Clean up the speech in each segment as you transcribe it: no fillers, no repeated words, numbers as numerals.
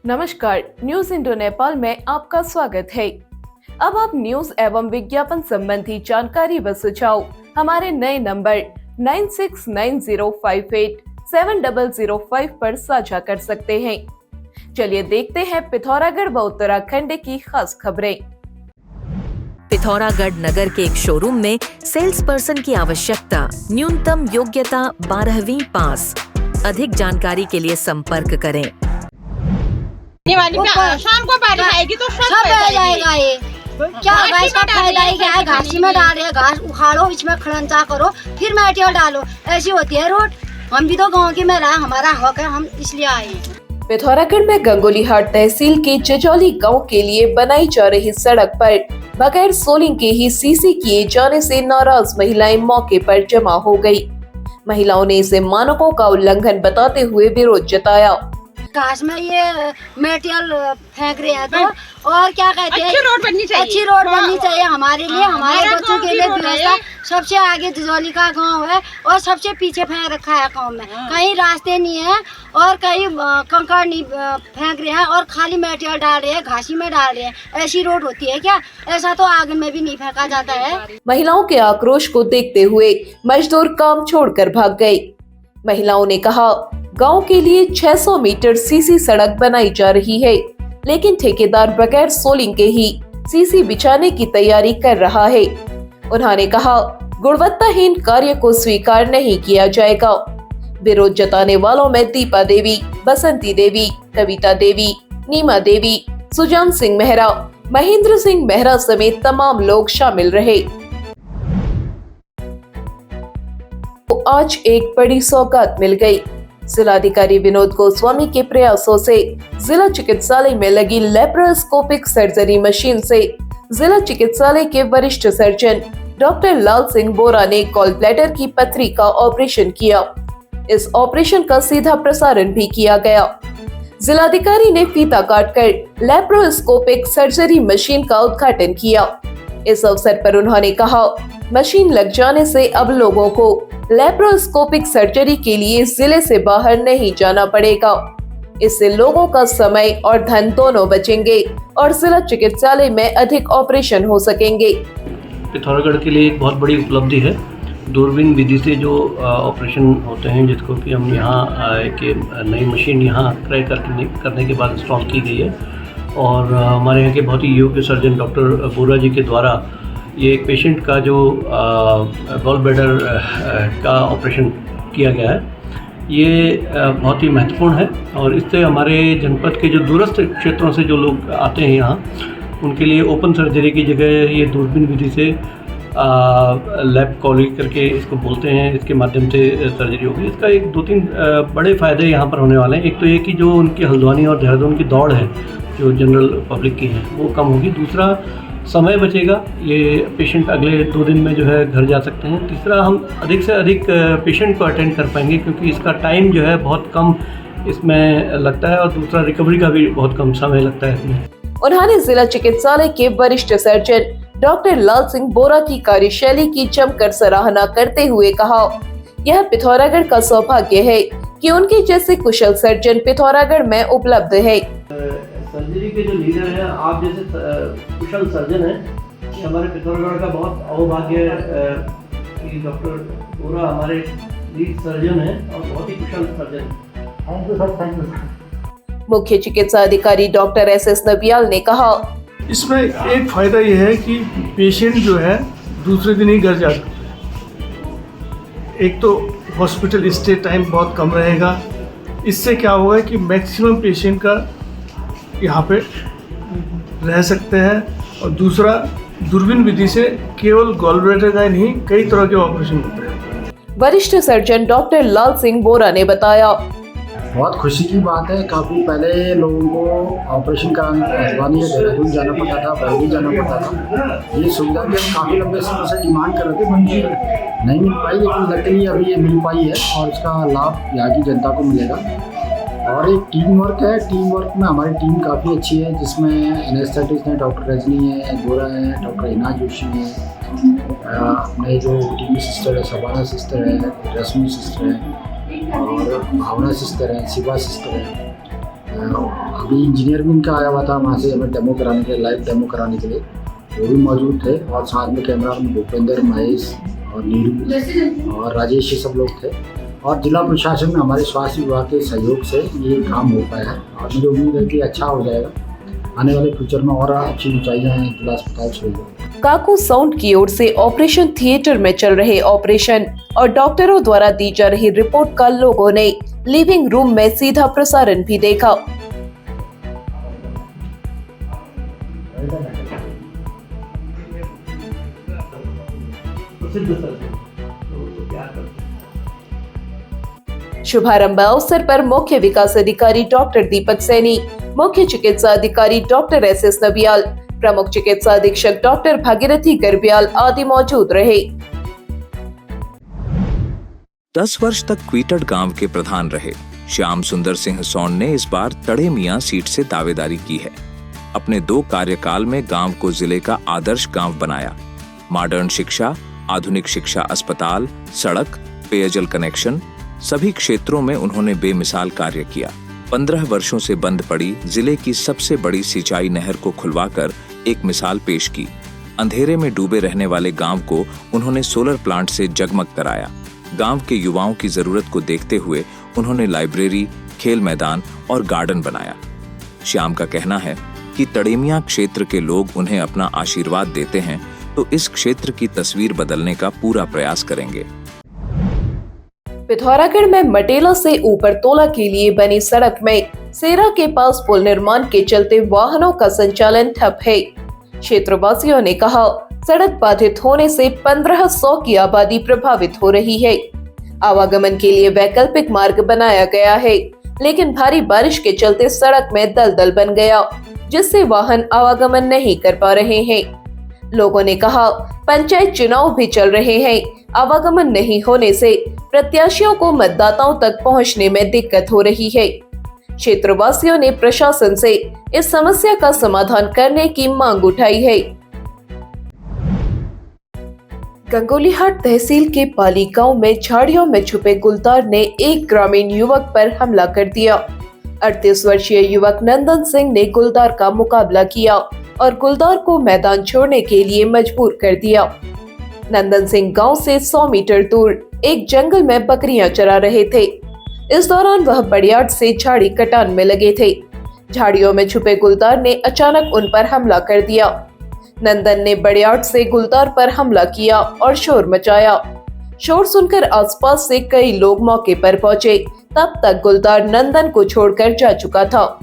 नमस्कार, news Indo Nepal में आपका स्वागत है। अब आप न्यूज एवं विज्ञापन संबंधी जानकारी व सुझाव हमारे नए नंबर 9690587005 पर साझा कर सकते हैं। चलिए देखते हैं पिथौरागढ़ व उत्तराखंड की खास खबरें। पिथौरागढ़ नगर के एक शोरूम में सेल्स पर्सन की आवश्यकता, न्यूनतम योग्यता 12वीं पास। अधिक जानकारी के लिए संपर्क करें। शाम को बारिश आएगी तो सब बह जाएगा। ये क्या घास का फायदा ही क्या है? घासी में डाल रहे, घास उखाड़ो, इसमें खड़ंजा करो, फिर मेटेरियल डालो, ऐसी होती है रोड। हम भी तो गांव की महिला, हमारा हक है, हम इसलिए आए हैं। पिथौरागढ़ में गंगोलीहाट तहसील के चचौली गांव के लिए बनाई जा रही सड़क पर बगैर सोलिंग के ही सीसी किए जाने से नाराज महिलाएं मौके पर जमा हो गई। महिलाओं ने इसे मानकों का उल्लंघन बताते हुए विरोध जताया। घास में ये मेटेरियल फेंक रहे हैं, तो और क्या कहते हैं, अच्छी रोड बननी चाहिए, अच्छी रोड बननी चाहिए हमारे लिए, हमारे बच्चों के लिए व्यवस्था। सबसे आगे जजौली का गांव है और सबसे पीछे फेंक रखा है गांव में। कहीं रास्ते नहीं है और कहीं कंकड़ नहीं फेंक रहे हैं और खाली मेटेरियल डाल रहे हैं, घासी में डाल रहे हैं। ऐसी रोड होती है क्या? ऐसा तो आगे में भी नहीं फेंका जाता है। महिलाओं के आक्रोश को देखते हुए मजदूर काम छोड़कर भाग गए। महिलाओं ने कहा, गांव के लिए 600 मीटर सीसी सड़क बनाई जा रही है, लेकिन ठेकेदार बगैर सोलिंग के ही सीसी बिछाने की तैयारी कर रहा है। उन्होंने कहा, गुणवत्ताहीन कार्य को स्वीकार नहीं किया जाएगा। विरोध जताने वालों में दीपा देवी, बसंती देवी, कविता देवी, नीमा देवी, सुजान सिंह मेहरा, महेंद्र सिंह मेहरा समेत तमाम लोग शामिल रहे। तो आज एक बड़ी सौगात मिल गई। जिलाधिकारी विनोद गोस्वामी के प्रयासों से जिला चिकित्सालय में लगी लेप्रोस्कोपिक सर्जरी मशीन से जिला चिकित्सालय के वरिष्ठ सर्जन डॉक्टर लाल सिंह बोरा ने गॉल ब्लैडर की पथरी का ऑपरेशन किया। इस ऑपरेशन का सीधा प्रसारण भी किया गया। जिलाधिकारी ने फीता काटकर लेप्रोस्कोपिक सर्जरी मशीन का उद्घाटन किया। इस अवसर पर उन्होंने कहा, मशीन लग जाने से अब लोगों को लेप्रोस्कोपिक सर्जरी के लिए जिले से बाहर नहीं जाना पड़ेगा। इससे लोगों का समय और धन दोनों बचेंगे और जिला चिकित्सालय में अधिक ऑपरेशन हो सकेंगे। पिथौरागढ़ के लिए एक बहुत बड़ी उपलब्धि है। दूरबीन विधि से जो ऑपरेशन होते हैं, जिसको कि हम यहाँ एक नई मशीन यहाँ क्रय करने के बाद इंस्टॉल की गई है और हमारे यहाँ के बहुत ही योग्य सर्जन डॉक्टर बोरा जी के द्वारा ये एक पेशेंट का जो गॉल ब्लैडर का ऑपरेशन किया गया है, ये बहुत ही महत्वपूर्ण है और इससे हमारे जनपद के जो दूरस्थ क्षेत्रों से जो लोग आते हैं यहाँ, उनके लिए ओपन सर्जरी की जगह ये दूरबीन विधि से लैप कॉली करके इसको बोलते हैं, इसके माध्यम से सर्जरी होगी। इसका एक दो तीन बड़े फ़ायदे यहाँ पर होने वाले हैं। एक तो ये कि जो उनकी हल्द्वानी और देहरादून की दौड़ है, जो जनरल पब्लिक की है, वो कम होगी। दूसरा, समय बचेगा, ये पेशेंट अगले 2 दिन में जो है घर जा सकते हैं। तीसरा, हम अधिक से अधिक पेशेंट को अटेंड कर पाएंगे क्योंकि इसका टाइम जो है बहुत कम इसमें लगता है और दूसरा रिकवरी का भी बहुत कम समय लगता है इसमें। उन्होंने जिला चिकित्सालय के वरिष्ठ सर्जन डॉक्टर लाल सिंह बोरा की कार्यशैली की जमकर सराहना करते हुए कहा, यह पिथौरागढ़ का सौभाग्य है कि उनके जैसे कुशल सर्जन पिथौरागढ़ में उपलब्ध है। सर्जरी के जो लीडर हैं, आप जैसे कुशल सर्जन हैं, ये हमारे पिथौरागढ़ का बहुत अहोभाग्य है कि डॉक्टर बोरा हमारे लीड सर्जन हैं और बहुत ही कुशल सर्जन हैं। मुख्य चिकित्सा अधिकारी डॉक्टर एस नबियाल ने कहा, इसमें एक फायदा यह है कि पेशेंट जो है दूसरे दिन ही घर जा सकते हैं। एक तो हॉस्पिटल स्टे टाइम बहुत कम रहेगा। इससे क्या होगा कि मैक्सिमम पेशेंट का यहाँ पे रह सकते हैं और दूसरा, दूरबीन विधि से केवल गॉल ब्लैडर का नहीं, कई तरह के ऑपरेशन होते हैं। वरिष्ठ सर्जन डॉक्टर लाल सिंह बोरा ने बताया, बहुत खुशी की बात है। काफ़ी पहले लोगों को ऑपरेशन कराने के हल्द्वानी या देहरादून जाना पड़ता था, बरेली जाना पड़ता था। ये सुविधा भी हम काफ़ी लंबे समय से डिमांड कर रहे थे, मुझे नहीं मिल पाई, लेकिन लकीली अभी ये मिल पाई है और इसका लाभ यहाँ की जनता को मिलेगा। और एक टीम वर्क है। टीम वर्क में हमारी टीम काफ़ी अच्छी है, जिसमें एनेस्थेटिस्ट हैं, डॉक्टर रजनी है, गोरा है, डॉक्टर हिना जोशी है, अपने जो टीवी सिस्टर है शबाना सिस्टर है, रश्मि सिस्टर है और भावना सिस्टर है, शिवा सिस्टर है। अभी इंजीनियर भी इनका आया हुआ था वहाँ से हमें डेमो कराने के लिए, लाइव डेमो कराने के लिए, वो भी मौजूद थे। और साथ में कैमरा में भूपेंद्र, महेश और नीरू और राजेश, ये सब लोग थे। और जिला प्रशासन में हमारे स्वास्थ्य विभाग के सहयोग से ये काम हो पाया है और मुझे उम्मीद है कि अच्छा हो जाएगा। आने वाले फ्यूचर में और अच्छी ऊंचाइयाँ जिला अस्पताल से। काकू साउंड की ओर से ऑपरेशन थिएटर में चल रहे ऑपरेशन और डॉक्टरों द्वारा दी जा रही रिपोर्ट का लोगों ने लिविंग रूम में सीधा प्रसारण भी देखा। शुभारंभ अवसर पर मुख्य विकास अधिकारी डॉक्टर दीपक सैनी, मुख्य चिकित्सा अधिकारी डॉक्टर SS नबियाल, प्रमुख चिकित्सा अधीक्षक डॉक्टर भागीरथी गर्ब्याल आदि मौजूद रहे। 10 वर्ष तक क्वीटड गांव के प्रधान रहे श्याम सुंदर सिंह सोन ने इस बार तड़े मियां सीट से दावेदारी की है। अपने 2 कार्यकाल में गांव को जिले का आदर्श गांव बनाया। मॉडर्न शिक्षा, आधुनिक शिक्षा, अस्पताल, सड़क, पेयजल कनेक्शन, सभी क्षेत्रों में उन्होंने बेमिसाल कार्य किया। 15 वर्षों से बंद पड़ी जिले की सबसे बड़ी सिंचाई नहर को खुलवाकर एक मिसाल पेश की। अंधेरे में डूबे रहने वाले गांव को उन्होंने सोलर प्लांट से जगमग कराया। गांव के युवाओं की जरूरत को देखते हुए उन्होंने लाइब्रेरी, खेल मैदान और गार्डन बनाया। श्याम का कहना है कि तड़ेमिया क्षेत्र के लोग उन्हें अपना आशीर्वाद देते हैं तो इस क्षेत्र की तस्वीर बदलने का पूरा प्रयास करेंगे। पिथौरागढ़ में मटेला से ऊपर तोला के लिए बनी सड़क में सेरा के पास पुल निर्माण के चलते वाहनों का संचालन ठप है। क्षेत्रवासियों ने कहा, सड़क बाधित होने से 1500 की आबादी प्रभावित हो रही है। आवागमन के लिए वैकल्पिक मार्ग बनाया गया है, लेकिन भारी बारिश के चलते सड़क में दलदल बन गया, जिससे वाहन आवागमन नहीं कर पा रहे हैं। लोगों ने कहा, पंचायत चुनाव भी चल रहे हैं, आवागमन नहीं होने से प्रत्याशियों को मतदाताओं तक पहुंचने में दिक्कत हो रही है। क्षेत्रवासियों ने प्रशासन से इस समस्या का समाधान करने की मांग उठाई है। गंगोलीहाट तहसील के पाली गांव में झाड़ियों में छुपे गुलदार ने एक ग्रामीण युवक पर हमला कर दिया। 38 वर्षीय युवक नंदन सिंह ने गुलदार का मुकाबला किया और गुलदार को मैदान छोड़ने के लिए मजबूर कर दिया। नंदन सिंह गांव से 100 मीटर दूर एक जंगल में बकरियां चरा रहे थे। इस दौरान वह बड़ियाट से झाड़ी कटान में लगे थे। झाड़ियों में छुपे गुलदार ने अचानक उन पर हमला कर दिया। नंदन ने बड़ियाट से गुलदार पर हमला किया और शोर मचाया। शोर सुनकर आसपास से कई लोग मौके पर पहुंचे। तब तक गुलदार नंदन को छोड़कर जा चुका था।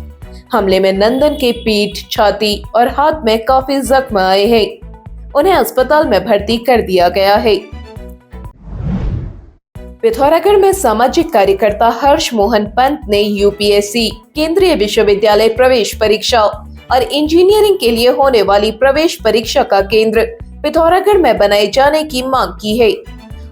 हमले में नंदन के पीठ, छाती और हाथ में काफी जख्म आए हैं। उन्हें अस्पताल में भर्ती कर दिया गया है। पिथौरागढ़ में सामाजिक कार्यकर्ता हर्ष मोहन पंत ने यूपीएससी, केंद्रीय विश्वविद्यालय प्रवेश परीक्षा और इंजीनियरिंग के लिए होने वाली प्रवेश परीक्षा का केंद्र पिथौरागढ़ में बनाए जाने की मांग की है।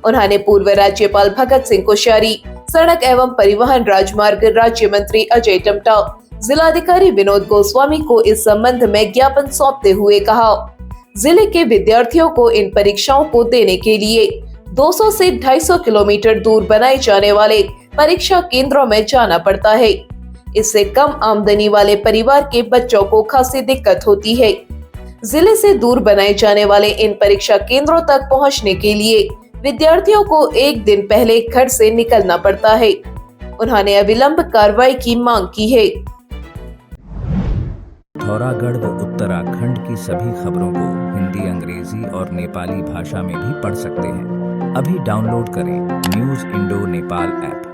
उन्होंने पूर्व राज्यपाल भगत सिंह कोश्यारी, सड़क एवं परिवहन राजमार्ग राज्य मंत्री अजय टम्टा, जिलाधिकारी विनोद गोस्वामी को इस संबंध में ज्ञापन सौंपते हुए कहा, जिले के विद्यार्थियों को इन परीक्षाओं को देने के लिए 200 से 250 किलोमीटर दूर बनाए जाने वाले परीक्षा केंद्रों में जाना पड़ता है। इससे कम आमदनी वाले परिवार के बच्चों को खासी दिक्कत होती है। जिले से दूर बनाए जाने वाले इन परीक्षा केंद्रों तक पहुंचने के लिए विद्यार्थियों को एक दिन पहले घर से निकलना पड़ता है। उन्होंने अविलंब कार्रवाई की मांग की है। पिथौरागढ़ व उत्तराखंड की सभी खबरों को हिंदी, अंग्रेजी और नेपाली भाषा में भी पढ़ सकते हैं। अभी डाउनलोड करें न्यूज़ इंडो नेपाल ऐप।